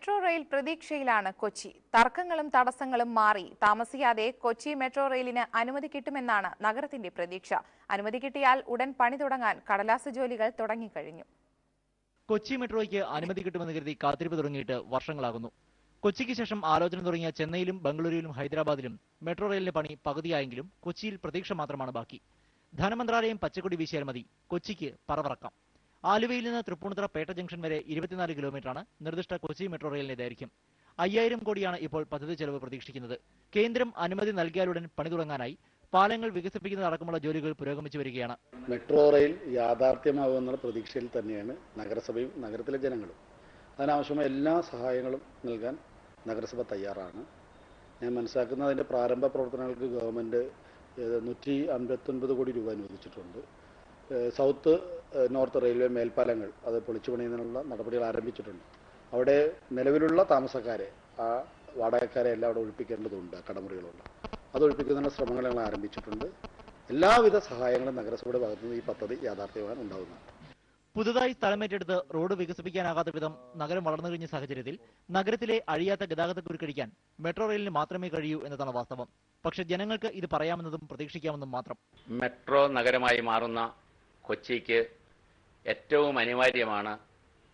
Metro rail പ്രതീക്ഷയിലാണ് കൊച്ചി. തർക്കങ്ങളും തടസ്സങ്ങളും മാറി താമസിയാതെ കൊച്ചി മെട്രോ റെയിലിന് അനുമതി കിട്ടുമെന്നാണ് നഗരത്തിന്റെ പ്രതീക്ഷ. അനുമതി കിട്ടിയാൽ ഉടൻ പണി തുടങ്ങാൻ കടലാസ് ജോലികൾ തുടങ്ങിക്കഴിഞ്ഞു. കൊച്ചി മെട്രോയ്ക്ക് അനുമതി കിട്ടുമെന്ന് കരുതി കാത്തിരിപ്പ് തുടങ്ങിയിട്ട് വർഷങ്ങളാകുന്നു. കൊച്ചിക്ക് ശേഷം ആലോചന തുടങ്ങിയ ചെന്നൈയിലും ബംഗളൂരുവിലും ഹൈദരാബാദിലും മെട്രോ റെയിലിന്റെ പണി പകുതിയായെങ്കിലും കൊച്ചിയിൽ പ്രതീക്ഷ മാത്രമാണ് ബാക്കി. ധനമന്ത്രാലയം പച്ചക്കൊടി വീശിയാൽ മതി കൊച്ചിക്ക് പറവറക്കാം. ആലുവയിൽ നിന്ന് തൃപ്പൂണിത്തുറ പേട്ട ജംഗ്ഷൻ വരെ 24 കിലോമീറ്ററാണ് നിർദ്ദിഷ്ട കൊച്ചി മെട്രോ റെയിലിന്റെ ദൈർഘ്യം. 5000 കോടിയാണ് ഇപ്പോൾ പദ്ധതി ചെലവ് പ്രതീക്ഷിക്കുന്നത്. കേന്ദ്രം അനുമതി നൽകിയാലുടൻ പണി തുടങ്ങാനായി പാലങ്ങൾ വികസിപ്പിക്കുന്നതടക്കമുള്ള ജോലികൾ പുരോഗമിച്ചു വരികയാണ്. മെട്രോ റെയിൽ യാഥാർത്ഥ്യമാകുമെന്നുള്ള പ്രതീക്ഷയിൽ തന്നെയാണ് നഗരസഭയും നഗരത്തിലെ ജനങ്ങളും. അതിനാവശ്യമായ എല്ലാ സഹായങ്ങളും നൽകാൻ നഗരസഭ തയ്യാറാണ്. ഞാൻ മനസ്സിലാക്കുന്ന അതിന്റെ പ്രാരംഭ പ്രവർത്തനങ്ങൾക്ക് ഗവൺമെന്റ് 159 കോടി രൂപ അനുവദിച്ചിട്ടുണ്ട്. സൗത്ത് നോർത്ത് റെയിൽവേ മേൽപ്പാലങ്ങൾ അത് പൊളിച്ചു പണിയുന്നതിനുള്ള നടപടികൾ ആരംഭിച്ചിട്ടുണ്ട്. അവിടെ നിലവിലുള്ള താമസക്കാരെ, ആ വാടകക്കാരെ എല്ലാം അവിടെ ഒഴിപ്പിക്കേണ്ടതുണ്ട്. കടമുറികളുള്ള അത് ഒഴിപ്പിക്കുന്നതിനുള്ള ശ്രമങ്ങൾ ഞങ്ങൾ ആരംഭിച്ചിട്ടുണ്ട്. എല്ലാവിധ സഹായങ്ങളും നഗരസഭയുടെ ഭാഗത്തുനിന്ന് ഈ പദ്ധതി യാഥാർത്ഥ്യമാകാൻ ഉണ്ടാകുന്നതാണ്. പുതുതായി സ്ഥലമേറ്റെടുത്ത് റോഡ് വികസിപ്പിക്കാനാകാത്ത വിധം നഗരം വളർന്നു കഴിഞ്ഞ സാഹചര്യത്തിൽ നഗരത്തിലെ അഴിയാത്ത ഗതാഗതക്കുരുക്കഴിക്കാൻ മെട്രോ റെയിലിന് മാത്രമേ കഴിയൂ എന്നതാണ് വാസ്തവം. പക്ഷേ ജനങ്ങൾക്ക് ഇത് പറയാമെന്നതും പ്രതീക്ഷിക്കാമെന്നും മാത്രം. മെട്രോ നഗരമായി മാറുന്ന കൊച്ചിക്ക് ഏറ്റവും അനിവാര്യമാണ്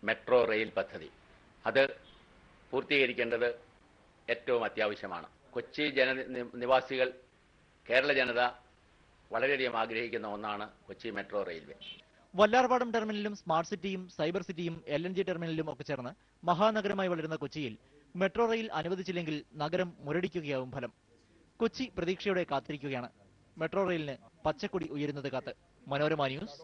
മെട്രോ റെയിൽ പദ്ധതി. അത് പൂർത്തീകരിക്കേണ്ടത് ഏറ്റവും അത്യാവശ്യമാണ്. കൊച്ചി നിവാസികൾ, കേരള ജനത വളരെയധികം ആഗ്രഹിക്കുന്ന ഒന്നാണ് കൊച്ചി മെട്രോ റെയിൽവേ. വല്ലാർപാടം ടെർമിനലും സ്മാർട്ട് സിറ്റിയും സൈബർ സിറ്റിയും LNG ടെർമിനലും ഒക്കെ ചേർന്ന് മഹാനഗരമായി വളരുന്ന കൊച്ചിയിൽ മെട്രോ റെയിൽ അനുവദിച്ചില്ലെങ്കിൽ നഗരം മുരടിക്കുകയാവും ഫലം. കൊച്ചി പ്രതീക്ഷയോടെ കാത്തിരിക്കുകയാണ്. മെട്രോ റെയിലിന് പച്ചക്കൊടി ഉയരുന്നത് കാത്ത്. മനോരമ ന്യൂസ്,